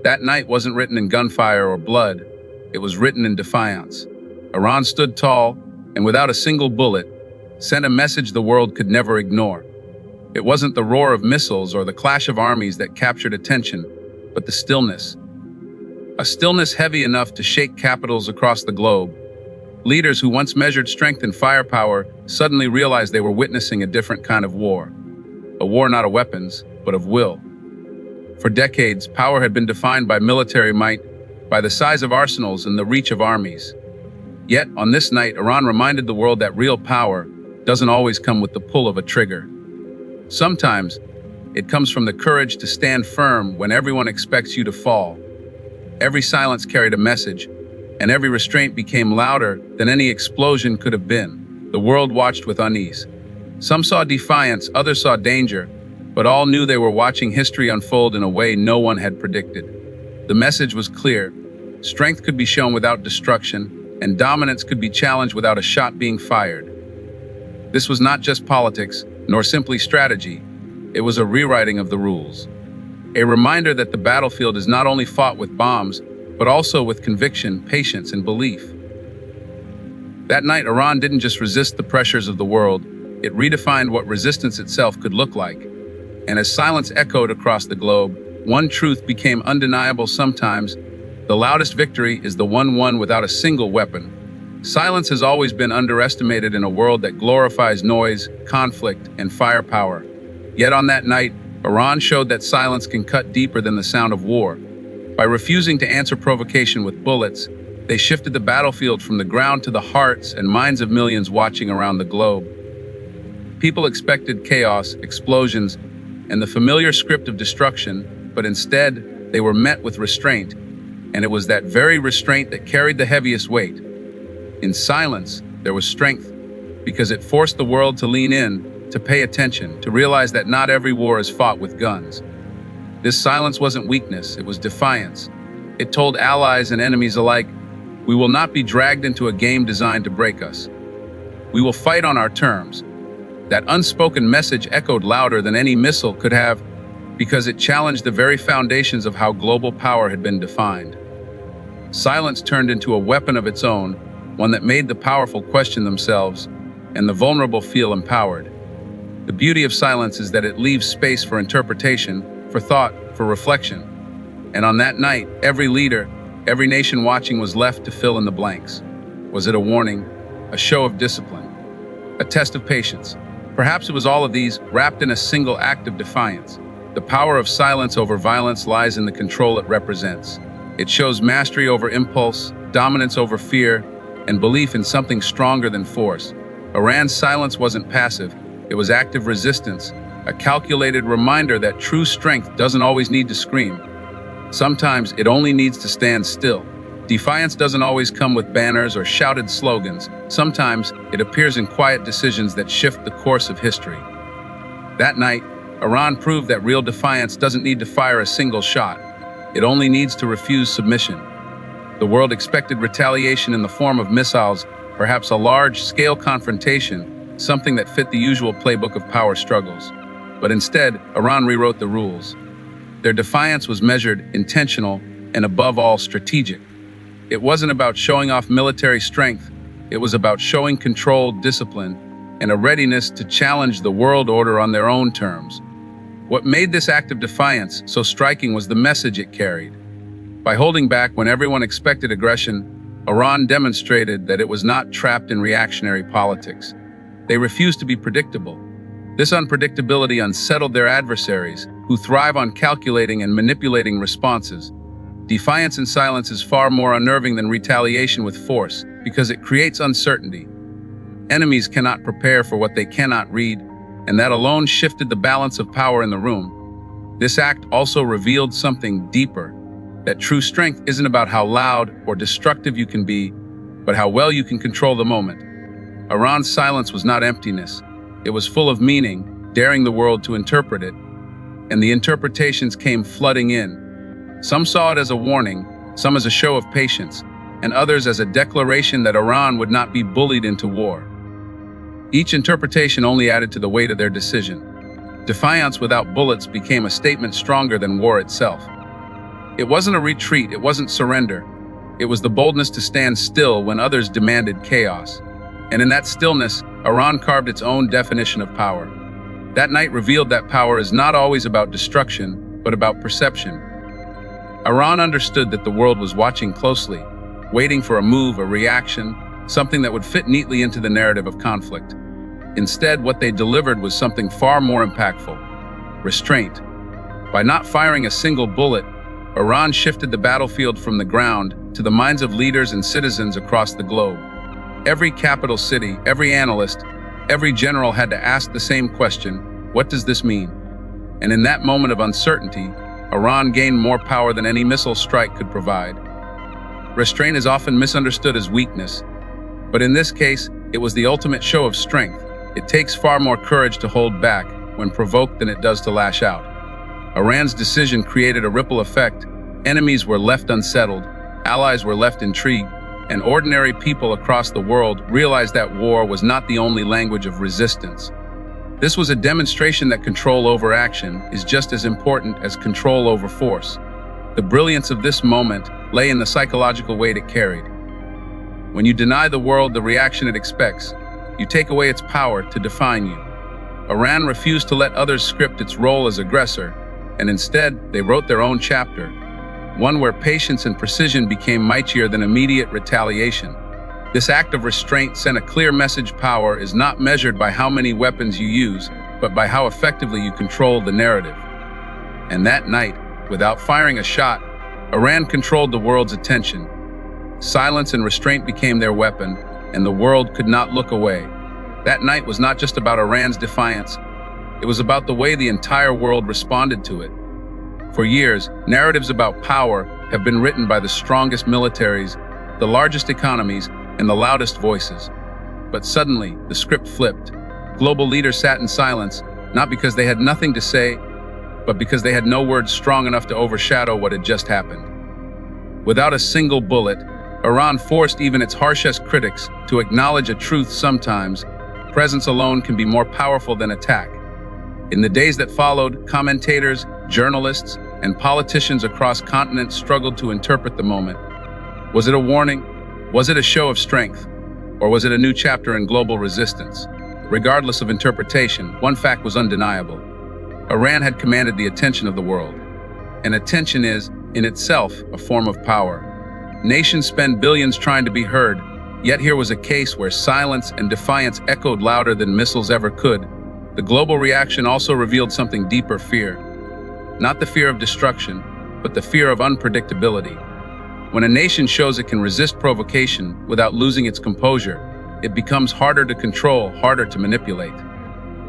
That night wasn't written in gunfire or blood, it was written in defiance. Iran stood tall, and without a single bullet, sent a message the world could never ignore. It wasn't the roar of missiles or the clash of armies that captured attention, but the stillness. A stillness heavy enough to shake capitals across the globe. Leaders who once measured strength and firepower suddenly realized they were witnessing a different kind of war. A war not of weapons, but of will. For decades, power had been defined by military might, by the size of arsenals and the reach of armies. Yet, on this night, Iran reminded the world that real power doesn't always come with the pull of a trigger. Sometimes, it comes from the courage to stand firm when everyone expects you to fall. Every silence carried a message, and every restraint became louder than any explosion could have been. The world watched with unease. Some saw defiance, others saw danger, but all knew they were watching history unfold in a way no one had predicted. The message was clear. Strength could be shown without destruction, and dominance could be challenged without a shot being fired. This was not just politics, nor simply strategy. It was a rewriting of the rules. A reminder that the battlefield is not only fought with bombs, but also with conviction, patience, and belief. That night, Iran didn't just resist the pressures of the world, it redefined what resistance itself could look like. And as silence echoed across the globe, one truth became undeniable sometimes: the loudest victory is the one won without a single weapon. Silence has always been underestimated in a world that glorifies noise, conflict, and firepower. Yet on that night, Iran showed that silence can cut deeper than the sound of war. By refusing to answer provocation with bullets, they shifted the battlefield from the ground to the hearts and minds of millions watching around the globe. People expected chaos, explosions, and the familiar script of destruction, but instead, they were met with restraint, and it was that very restraint that carried the heaviest weight. In silence, there was strength, because it forced the world to lean in, to pay attention, to realize that not every war is fought with guns. This silence wasn't weakness, it was defiance. It told allies and enemies alike, we will not be dragged into a game designed to break us. We will fight on our terms. That unspoken message echoed louder than any missile could have, because it challenged the very foundations of how global power had been defined. Silence turned into a weapon of its own, one that made the powerful question themselves, and the vulnerable feel empowered. The beauty of silence is that it leaves space for interpretation, for thought, for reflection. And on that night, every leader, every nation watching was left to fill in the blanks. Was it a warning, a show of discipline, a test of patience? Perhaps it was all of these, wrapped in a single act of defiance. The power of silence over violence lies in the control it represents. It shows mastery over impulse, dominance over fear, and belief in something stronger than force. Iran's silence wasn't passive, it was active resistance, a calculated reminder that true strength doesn't always need to scream. Sometimes it only needs to stand still. Defiance doesn't always come with banners or shouted slogans. Sometimes it appears in quiet decisions that shift the course of history. That night, Iran proved that real defiance doesn't need to fire a single shot. It only needs to refuse submission. The world expected retaliation in the form of missiles, perhaps a large-scale confrontation, something that fit the usual playbook of power struggles. But instead, Iran rewrote the rules. Their defiance was measured, intentional, and above all, strategic. It wasn't about showing off military strength, it was about showing control, discipline, and a readiness to challenge the world order on their own terms. What made this act of defiance so striking was the message it carried. By holding back when everyone expected aggression, Iran demonstrated that it was not trapped in reactionary politics. They refused to be predictable. This unpredictability unsettled their adversaries, who thrive on calculating and manipulating responses. Defiance in silence is far more unnerving than retaliation with force, because it creates uncertainty. Enemies cannot prepare for what they cannot read, and that alone shifted the balance of power in the room. This act also revealed something deeper, that true strength isn't about how loud or destructive you can be, but how well you can control the moment. Iran's silence was not emptiness. It was full of meaning, daring the world to interpret it, and the interpretations came flooding in. Some saw it as a warning, some as a show of patience, and others as a declaration that Iran would not be bullied into war. Each interpretation only added to the weight of their decision. Defiance without bullets became a statement stronger than war itself. It wasn't a retreat, it wasn't surrender. It was the boldness to stand still when others demanded chaos. And in that stillness, Iran carved its own definition of power. That night revealed that power is not always about destruction, but about perception. Iran understood that the world was watching closely, waiting for a move, a reaction, something that would fit neatly into the narrative of conflict. Instead, what they delivered was something far more impactful: restraint. By not firing a single bullet, Iran shifted the battlefield from the ground to the minds of leaders and citizens across the globe. Every capital city, every analyst, every general had to ask the same question: what does this mean? And in that moment of uncertainty, Iran gained more power than any missile strike could provide. Restraint is often misunderstood as weakness, but in this case, it was the ultimate show of strength. It takes far more courage to hold back when provoked than it does to lash out. Iran's decision created a ripple effect. Enemies were left unsettled, allies were left intrigued, and ordinary people across the world realized that war was not the only language of resistance. This was a demonstration that control over action is just as important as control over force. The brilliance of this moment lay in the psychological weight it carried. When you deny the world the reaction it expects, you take away its power to define you. Iran refused to let others script its role as aggressor, and instead, they wrote their own chapter, one where patience and precision became mightier than immediate retaliation. This act of restraint sent a clear message: power is not measured by how many weapons you use, but by how effectively you control the narrative. And that night, without firing a shot, Iran controlled the world's attention. Silence and restraint became their weapon, and the world could not look away. That night was not just about Iran's defiance, it was about the way the entire world responded to it. For years, narratives about power have been written by the strongest militaries, the largest economies, and the loudest voices. But suddenly, the script flipped. Global leaders sat in silence, not because they had nothing to say, but because they had no words strong enough to overshadow what had just happened. Without a single bullet, Iran forced even its harshest critics to acknowledge a truth: sometimes presence alone can be more powerful than attack. In the days that followed, commentators, journalists, and politicians across continents struggled to interpret the moment. Was it a warning? Was it a show of strength? Or was it a new chapter in global resistance? Regardless of interpretation, one fact was undeniable: Iran had commanded the attention of the world. And attention is, in itself, a form of power. Nations spend billions trying to be heard, yet here was a case where silence and defiance echoed louder than missiles ever could. The global reaction also revealed something deeper: fear. Not the fear of destruction, but the fear of unpredictability. When a nation shows it can resist provocation without losing its composure, it becomes harder to control, harder to manipulate.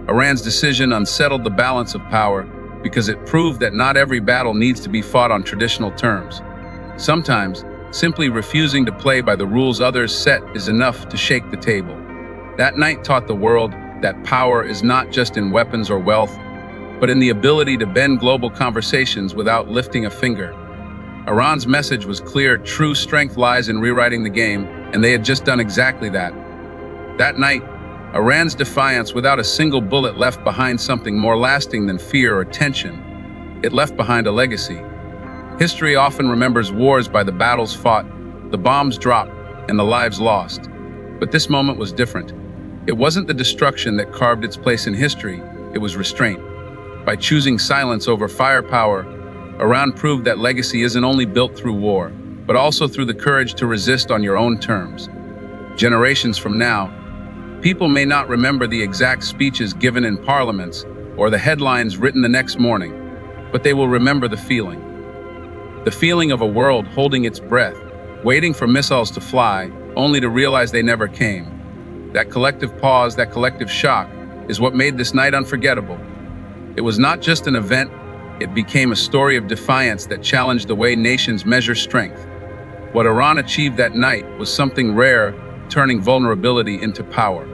Iran's decision unsettled the balance of power because it proved that not every battle needs to be fought on traditional terms. Sometimes, simply refusing to play by the rules others set is enough to shake the table. That night taught the world that power is not just in weapons or wealth, but in the ability to bend global conversations without lifting a finger. Iran's message was clear: true strength lies in rewriting the game, and they had just done exactly that. That night, Iran's defiance without a single bullet left behind something more lasting than fear or tension. It left behind a legacy. History often remembers wars by the battles fought, the bombs dropped, and the lives lost. But this moment was different. It wasn't the destruction that carved its place in history, it was restraint. By choosing silence over firepower, Iran proved that legacy isn't only built through war, but also through the courage to resist on your own terms. Generations from now, people may not remember the exact speeches given in parliaments or the headlines written the next morning, but they will remember the feeling. The feeling of a world holding its breath, waiting for missiles to fly, only to realize they never came. That collective pause, that collective shock, is what made this night unforgettable. It was not just an event, it became a story of defiance that challenged the way nations measure strength. What Iran achieved that night was something rare, turning vulnerability into power.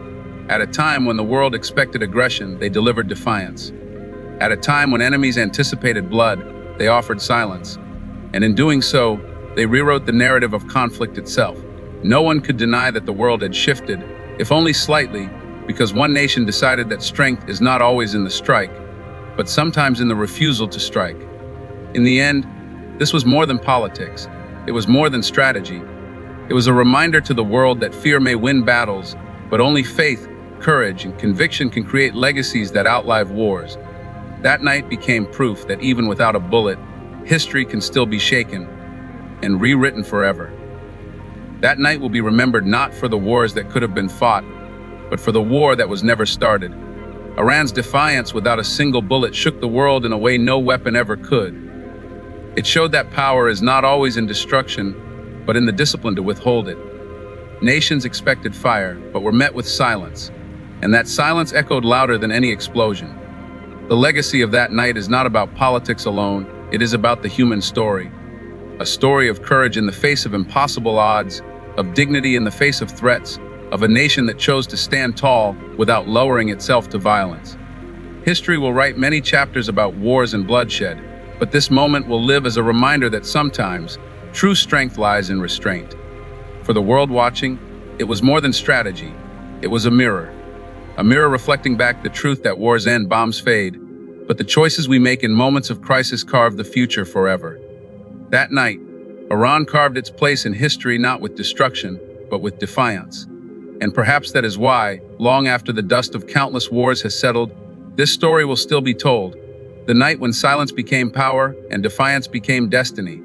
At a time when the world expected aggression, they delivered defiance. At a time when enemies anticipated blood, they offered silence. And in doing so, they rewrote the narrative of conflict itself. No one could deny that the world had shifted, if only slightly, because one nation decided that strength is not always in the strike, but sometimes in the refusal to strike. In the end, This was more than politics. It was more than strategy. It was a reminder to the world that fear may win battles, but only faith, courage, and conviction can create legacies that outlive wars. That night became proof that even without a bullet, history can still be shaken and rewritten forever. That night will be remembered not for the wars that could have been fought, but for the war that was never started. Iran's defiance without a single bullet shook the world in a way no weapon ever could. It showed that power is not always in destruction, but in the discipline to withhold it. Nations expected fire, but were met with silence, and that silence echoed louder than any explosion. The legacy of that night is not about politics alone, it is about the human story. A story of courage in the face of impossible odds, of dignity in the face of threats, of a nation that chose to stand tall without lowering itself to violence. History will write many chapters about wars and bloodshed, but this moment will live as a reminder that sometimes true strength lies in restraint. For the world watching, it was more than strategy. It was a mirror reflecting back the truth that wars end, bombs fade, but the choices we make in moments of crisis carve the future forever. That night, Iran carved its place in history not with destruction, but with defiance. And perhaps that is why, long after the dust of countless wars has settled, this story will still be told. The night when silence became power and defiance became destiny.